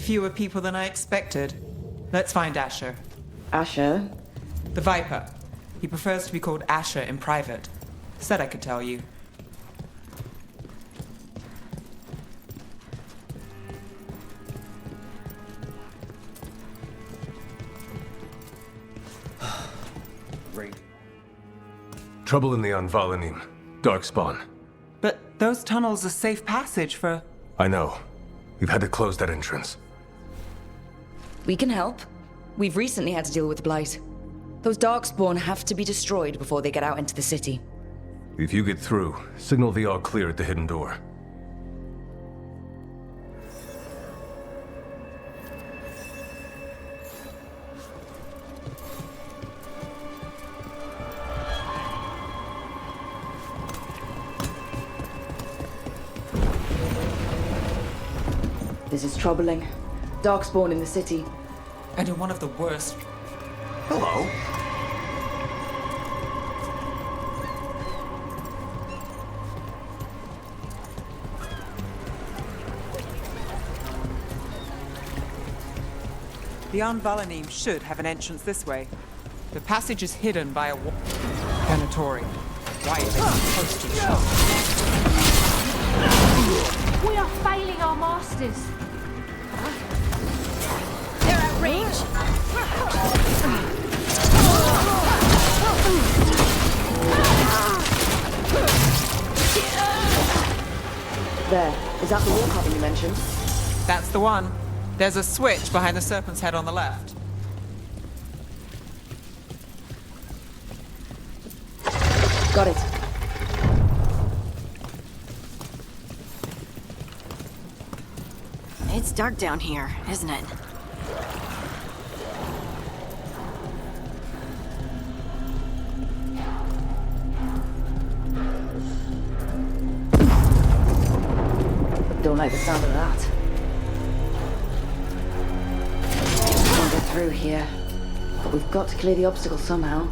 Fewer people than I expected. Let's find Asher. Asher? The Viper. He prefers to be called Asher in private. Said I could tell you. Great. Trouble in the Anvalanim. Darkspawn. But those tunnels are safe passage for... I know. We've had to close that entrance. We can help. We've recently had to deal with Blight. Those Darkspawn have to be destroyed before they get out into the city. If you get through, signal the all clear at the hidden door. This is troubling. Darkspawn in the city. And in one of the worst... Hello? The Anvalanim should have an entrance this way. The passage is hidden by a wall. Planetory. Why are they supposed to show? We are failing our masters. They're at range. There. Is that the wall carving you mentioned? That's the one. There's a switch behind the serpent's head on the left. Got it. It's dark down here, isn't it? Don't like the sound of that. Can't get through here. But we've got to clear the obstacle somehow.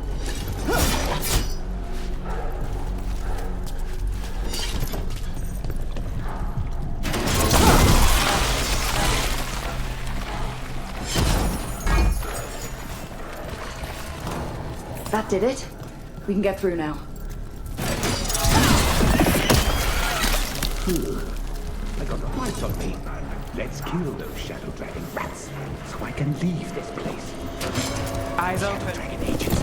That did it. We can get through now. I got quite on me. Let's kill those shadow dragon rats, so I can leave this place. Eyes Shadow open. dragon agents,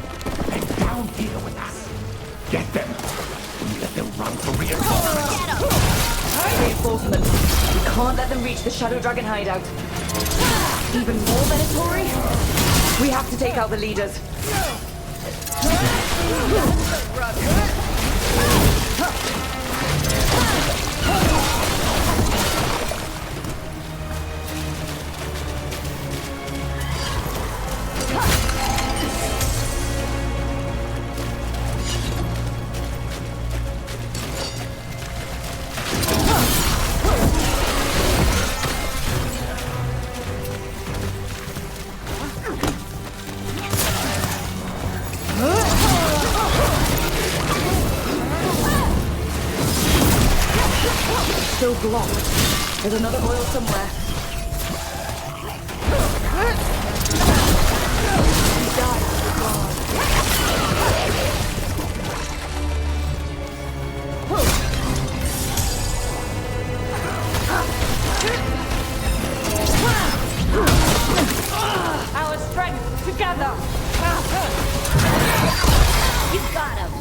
they're down here with us. Get them. We let them run for reinforcements. Reinforcements. We can't let them reach the Shadow Dragon hideout. Even more Venatori? We have to take out the leaders. Still blocked. There's another oil somewhere. Our strength together. You got him.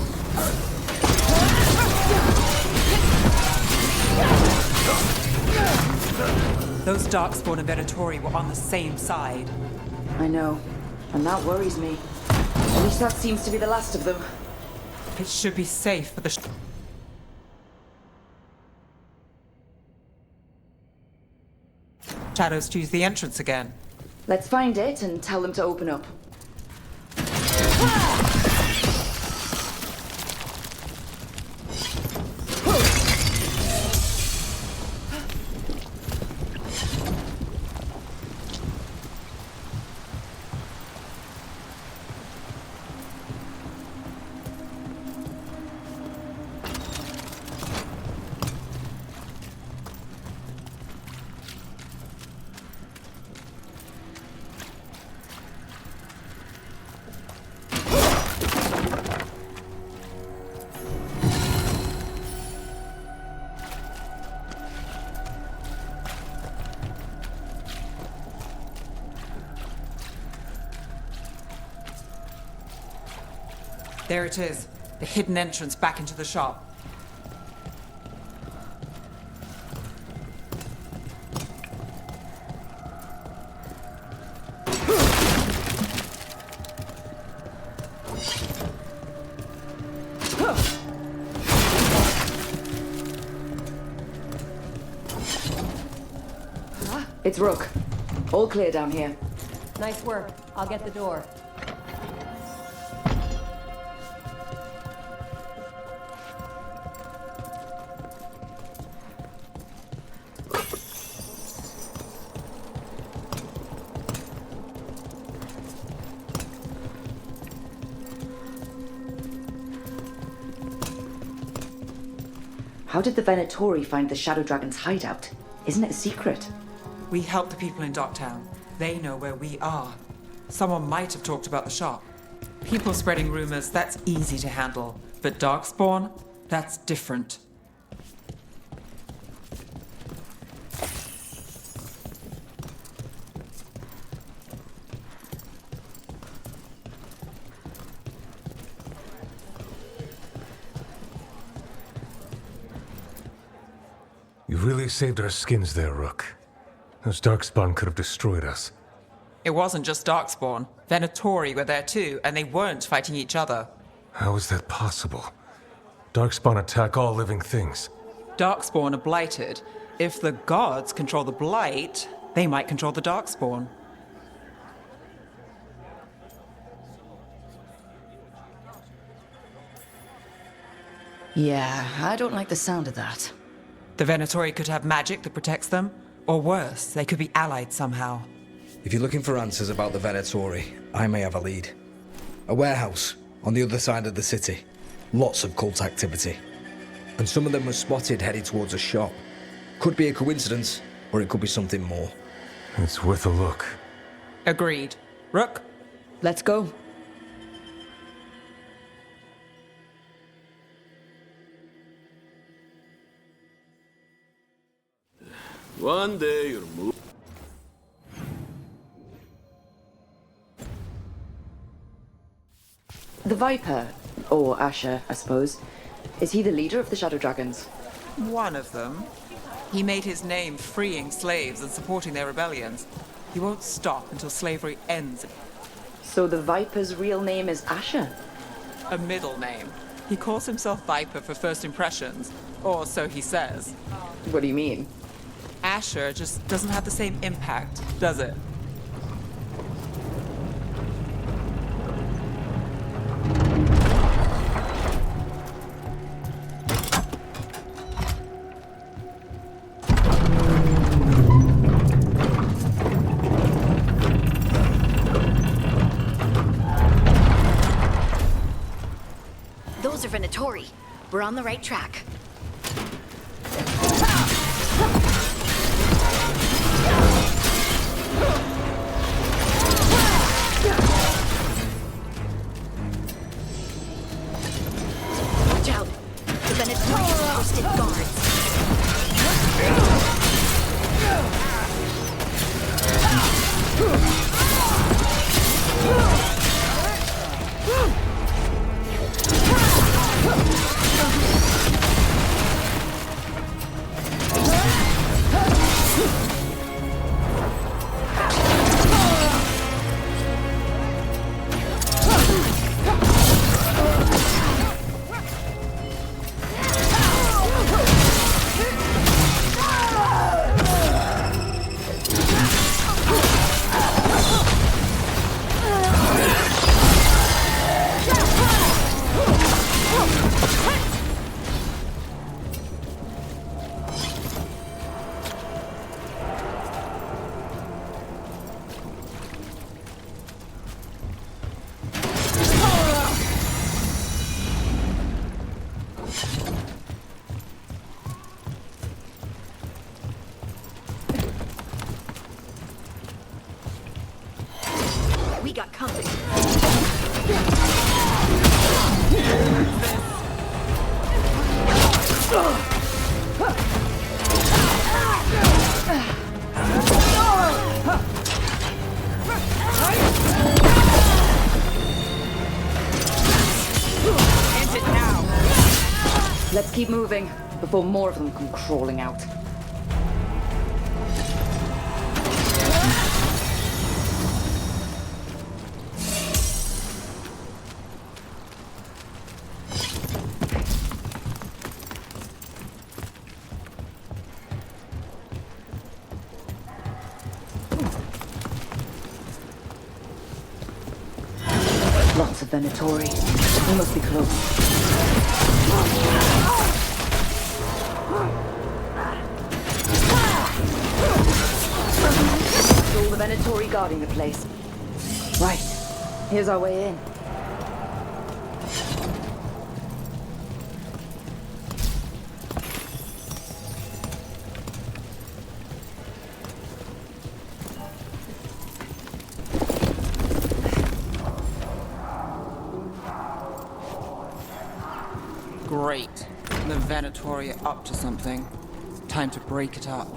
Those Darkspawn and Venatori were on the same side. I know. And that worries me. At least that seems to be the last of them. It should be safe for the... Shadows choose the entrance again. Let's find it and tell them to open up. There it is. The hidden entrance back into the shop. It's Rook. All clear down here. Nice work. I'll get the door. How did the Venatori find the Shadow Dragon's hideout? Isn't it a secret? We help the people in Docktown. They know where we are. Someone might have talked about the shop. People spreading rumors, that's easy to handle. But Darkspawn, that's different. You really saved our skins there, Rook. Those Darkspawn could have destroyed us. It wasn't just Darkspawn. Venatori were there too, and they weren't fighting each other. How is that possible? Darkspawn attack all living things. Darkspawn are blighted. If the gods control the blight, they might control the Darkspawn. Yeah, I don't like the sound of that. The Venatori could have magic that protects them, or worse, they could be allied somehow. If you're looking for answers about the Venatori, I may have a lead. A warehouse on the other side of the city. Lots of cult activity. And some of them were spotted headed towards a shop. Could be a coincidence, or it could be something more. It's worth a look. Agreed. Rook? Let's go. One day you'll move. The Viper, or Asher, I suppose. Is he the leader of the Shadow Dragons? One of them. He made his name freeing slaves and supporting their rebellions. He won't stop until slavery ends. So the Viper's real name is Asher? A middle name. He calls himself Viper for first impressions, or so he says. What do you mean? Asher just doesn't have the same impact, does it? Those are Venatori. We're on the right track. Watch out! The Venatori have posted guards. We got company. Let's keep moving before more of them come crawling out. Lots of Venatori. We must be close. All the Venatori guarding the place. Right. Here's our way in. Great. The Venatori are up to something. Time to break it up.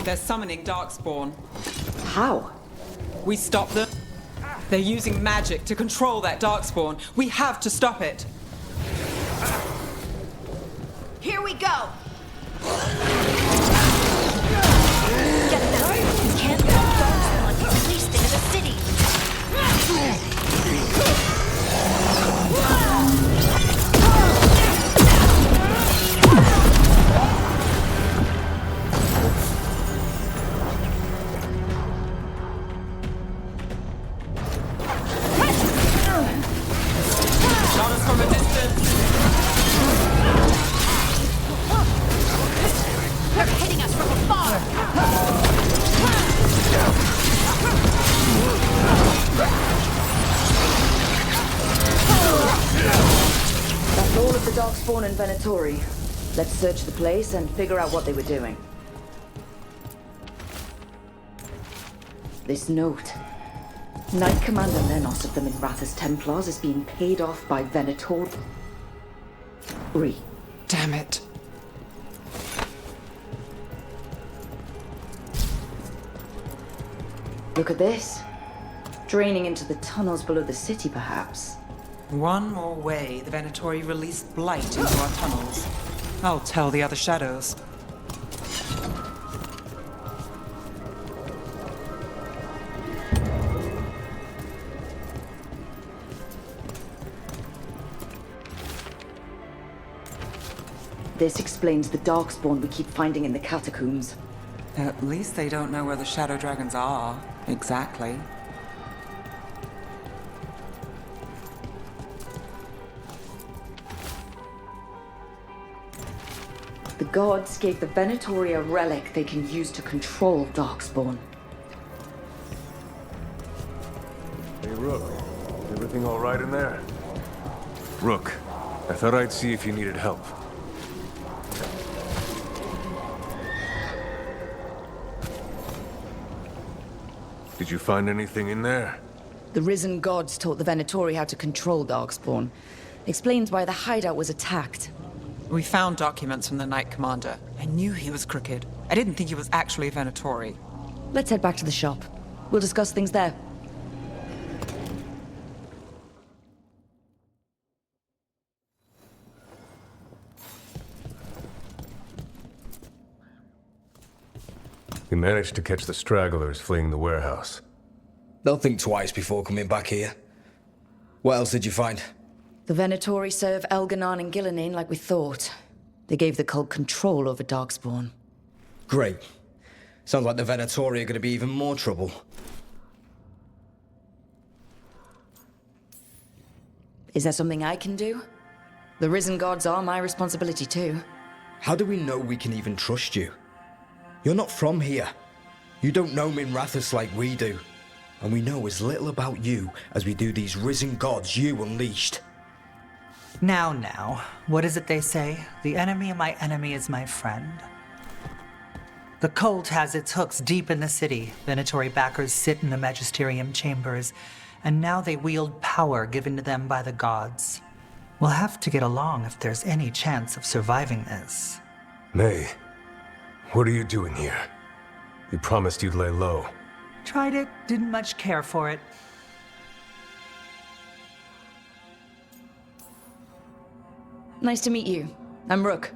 They're summoning Darkspawn. How? We stop them. They're using magic to control that darkspawn. We have to stop it. Here we go! Get them! You can't let Darkspawn be released into the city! Shot us from a distance. They're hitting us from afar! That's all of the Darkspawn and Venatori. Let's search the place and figure out what they were doing. This note. Knight Commander Lenos of the Minrathous Templars is being paid off by Venatori. Damn it. Look at this. Draining into the tunnels below the city, perhaps. One more way the Venatori released blight into our tunnels. I'll tell the other shadows. This explains the Darkspawn we keep finding in the catacombs. At least they don't know where the shadow dragons are, exactly. The gods gave the Venatori a relic they can use to control Darkspawn. Hey, Rook. Everything all right in there? Rook, I thought I'd see if you needed help. Did you find anything in there? The risen gods taught the Venatori how to control Darkspawn. Explains why the hideout was attacked. We found documents from the Knight Commander. I knew he was crooked. I didn't think he was actually a Venatori. Let's head back to the shop. We'll discuss things there. We managed to catch the stragglers fleeing the warehouse. They'll think twice before coming back here. What else did you find? The Venatori serve Elganon and Gillenane like we thought. They gave the cult control over Darkspawn. Great. Sounds like the Venatori are going to be even more trouble. Is there something I can do? The risen gods are my responsibility too. How do we know we can even trust you? You're not from here. You don't know Minrathous like we do. And we know as little about you as we do these risen gods you unleashed. Now, what is it they say? The enemy of my enemy is my friend. The cult has its hooks deep in the city. Venatori backers sit in the magisterium chambers, and now they wield power given to them by the gods. We'll have to get along if there's any chance of surviving this. May, what are you doing here? You promised you'd lay low. Tried it, didn't much care for it. Nice to meet you. I'm Rook.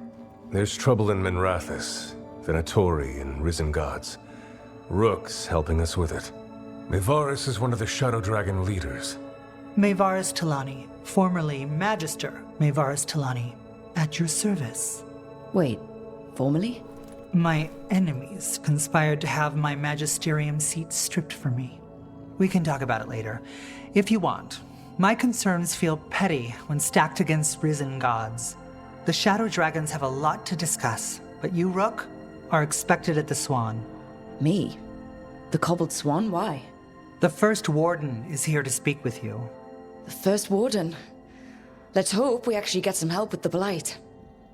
There's trouble in Minrathous, Venatori, and risen gods. Rook's helping us with it. Mevaris is one of the Shadow Dragon leaders. Mevaris Talani, formerly Magister Mevaris Talani, at your service. Wait, formally? My enemies conspired to have my magisterium seat stripped from me. We can talk about it later, if you want. My concerns feel petty when stacked against risen gods. The Shadow Dragons have a lot to discuss, but you, Rook, are expected at the Swan. Me? The Cobbled Swan? Why? The First Warden is here to speak with you. The First Warden? Let's hope we actually get some help with the Blight.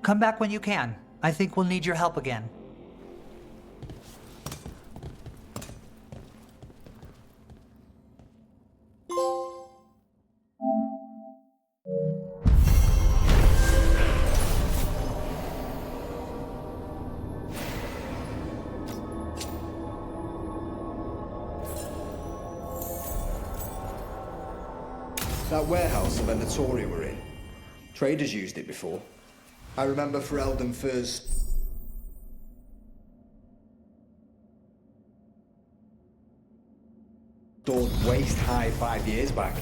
Come back when you can. I think we'll need your help again. That warehouse the Venatori were in. Traders used it before. I remember Ferelden first... stored waist high 5 years back.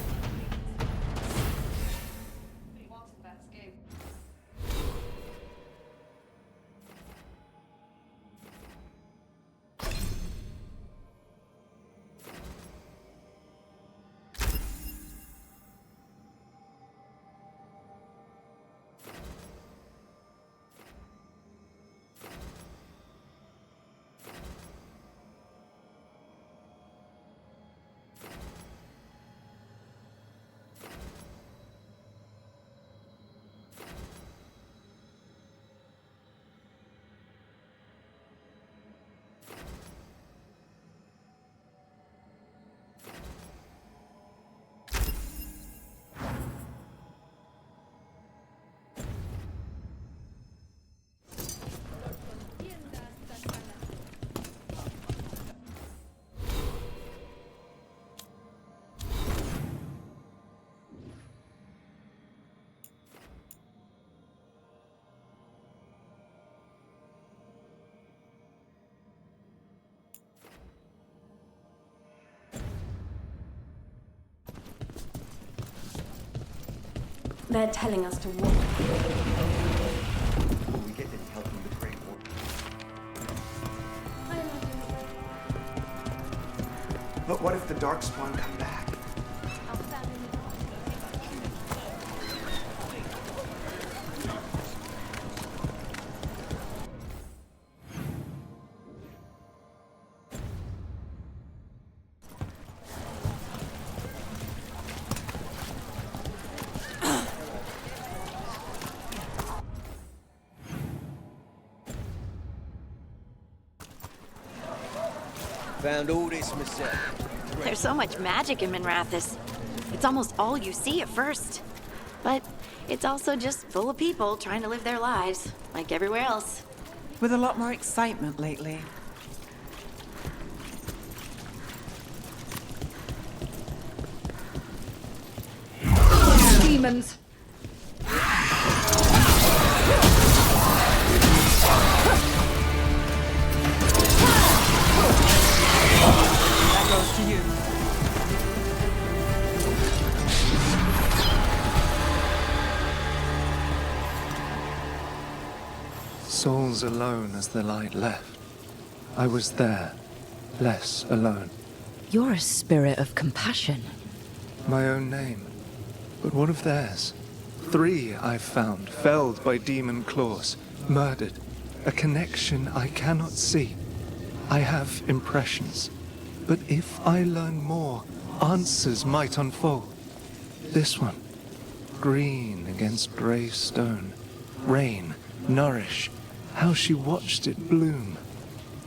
They're telling us to walk. Will we get any help from the Great War? But what if the Darkspawn come back? Found all this myself. There's so much magic in Minrathous. It's almost all you see at first. But it's also just full of people trying to live their lives, like everywhere else. With a lot more excitement lately. Demons! That goes to you. Souls alone as the light left. I was there, less alone. You're a spirit of compassion. My own name. But what of theirs? 3 I've found, felled by demon claws, murdered. A connection I cannot see. I have impressions. But if I learn more, answers might unfold. This one. Green against grey stone. Rain, nourish. How she watched it bloom.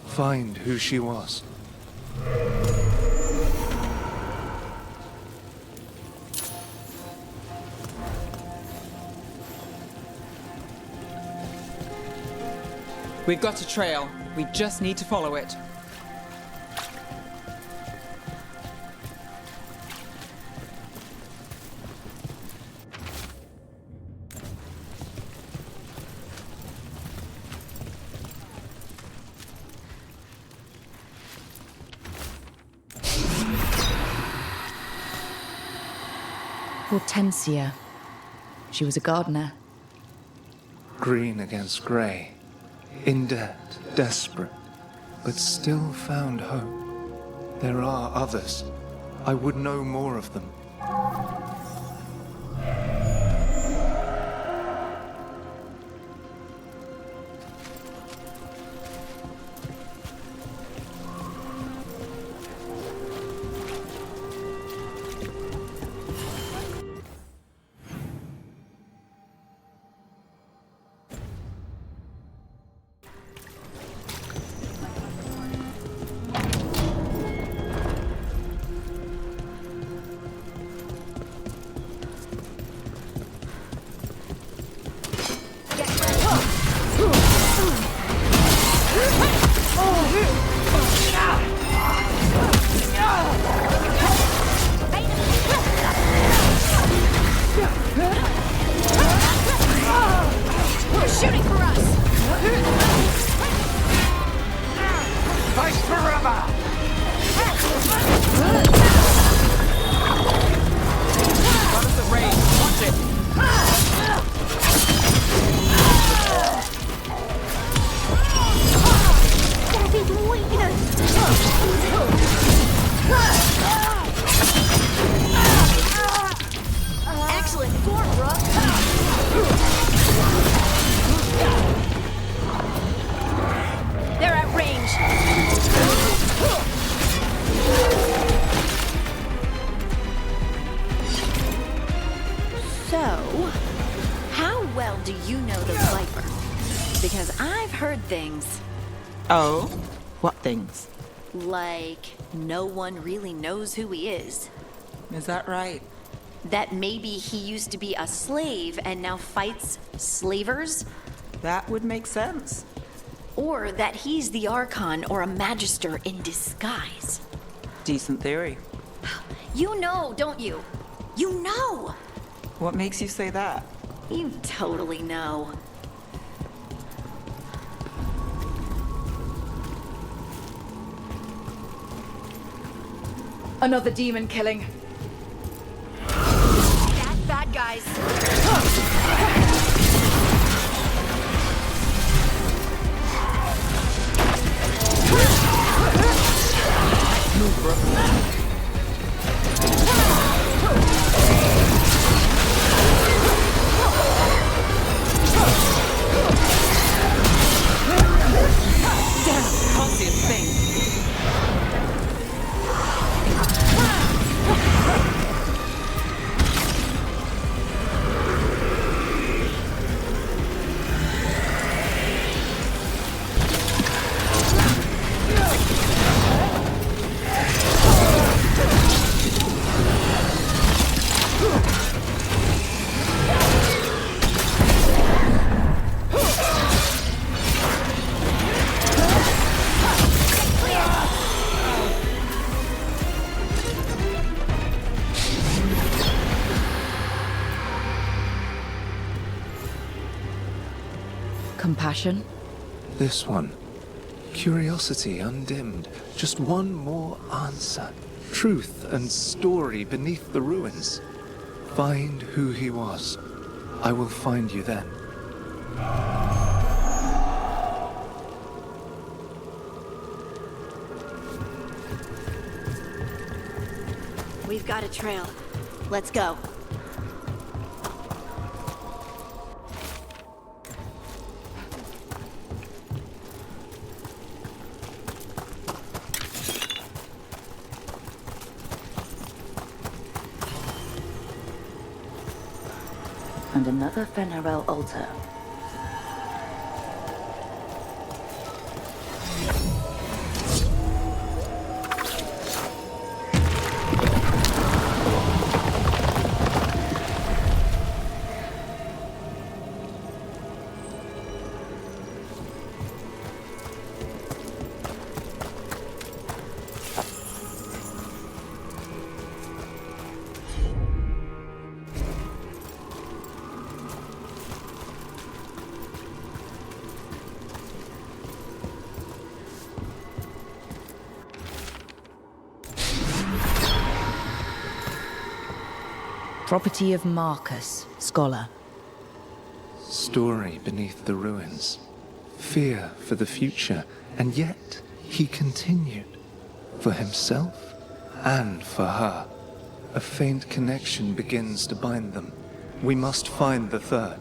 Find who she was. We've got a trail. We just need to follow it. Hortensia. She was a gardener. Green against grey. In debt, desperate, but still found hope. There are others. I would know more of them. things. Oh? What things? Like, no one really knows who he is. Is that right? That maybe he used to be a slave and now fights slavers? That would make sense. Or that he's the Archon or a Magister in disguise. Decent theory. You know, don't you? You know! What makes you say that? You totally know. Another demon killing. Bad guys. Move, bro. Compassion? This one. Curiosity undimmed. Just one more answer. Truth and story beneath the ruins. Find who he was. I will find you then. We've got a trail. Let's go. And another Fenarel altar. Property of Marcus, scholar. Story beneath the ruins. Fear for the future, and yet he continued. For himself and for her. A faint connection begins to bind them. We must find the third.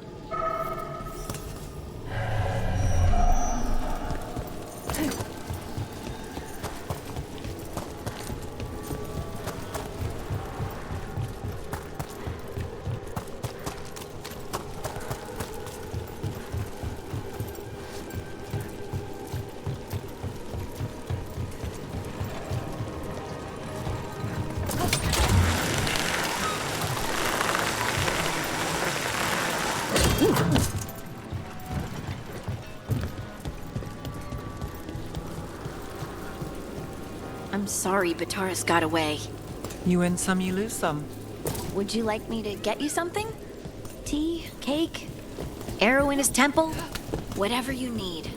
I'm sorry Bataris got away. You win some, you lose some. Would you like me to get you something? Tea? Cake? Arrow in his temple? Whatever you need.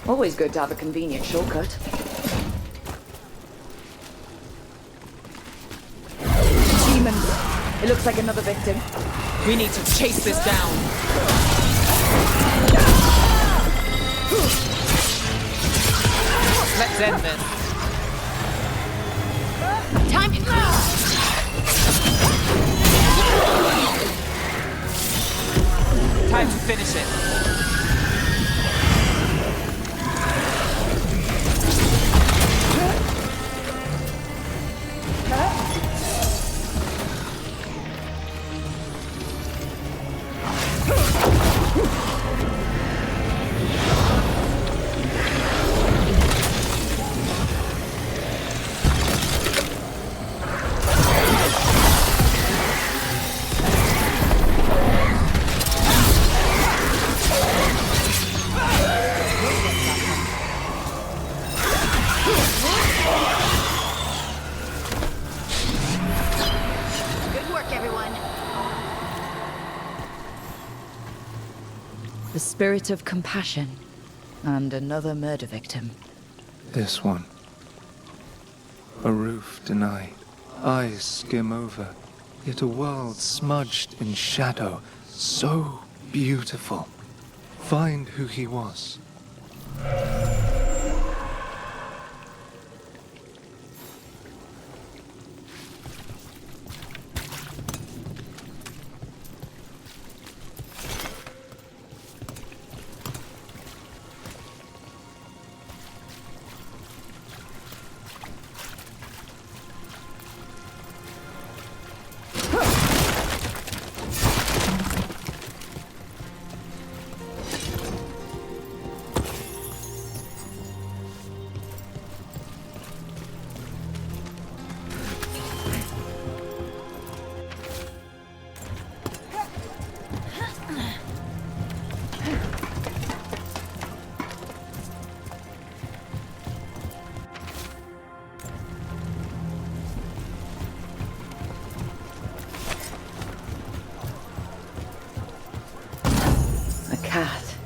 Always good to have a convenient shortcut. Demons! It looks like another victim. We need to chase this down. Let's end this. Time to Time to finish it. Good work, everyone. The spirit of compassion. And another murder victim. This one. A roof denied. Eyes skim over. Yet a world smudged in shadow. So beautiful. Find who he was. A cat.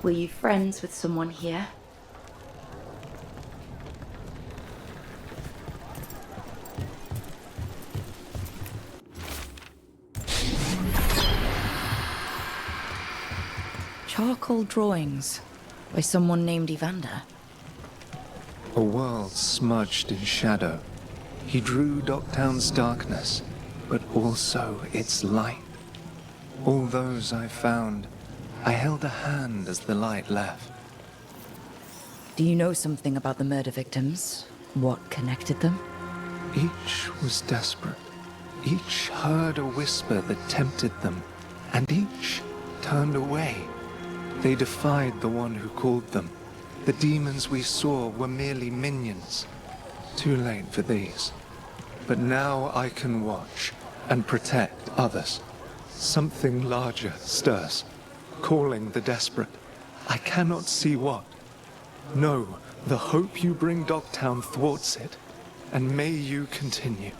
Were you friends with someone here? Charcoal drawings by someone named Evander. A world smudged in shadow. He drew Docktown's darkness, but also its light. All those I found, I held a hand as the light left. Do you know something about the murder victims? What connected them? Each was desperate. Each heard a whisper that tempted them, and each turned away. They defied the one who called them. The demons we saw were merely minions. Too late for these. But now I can watch and protect others. Something larger stirs, calling the desperate. I cannot see what. No, the hope you bring Docktown thwarts it, and may you continue.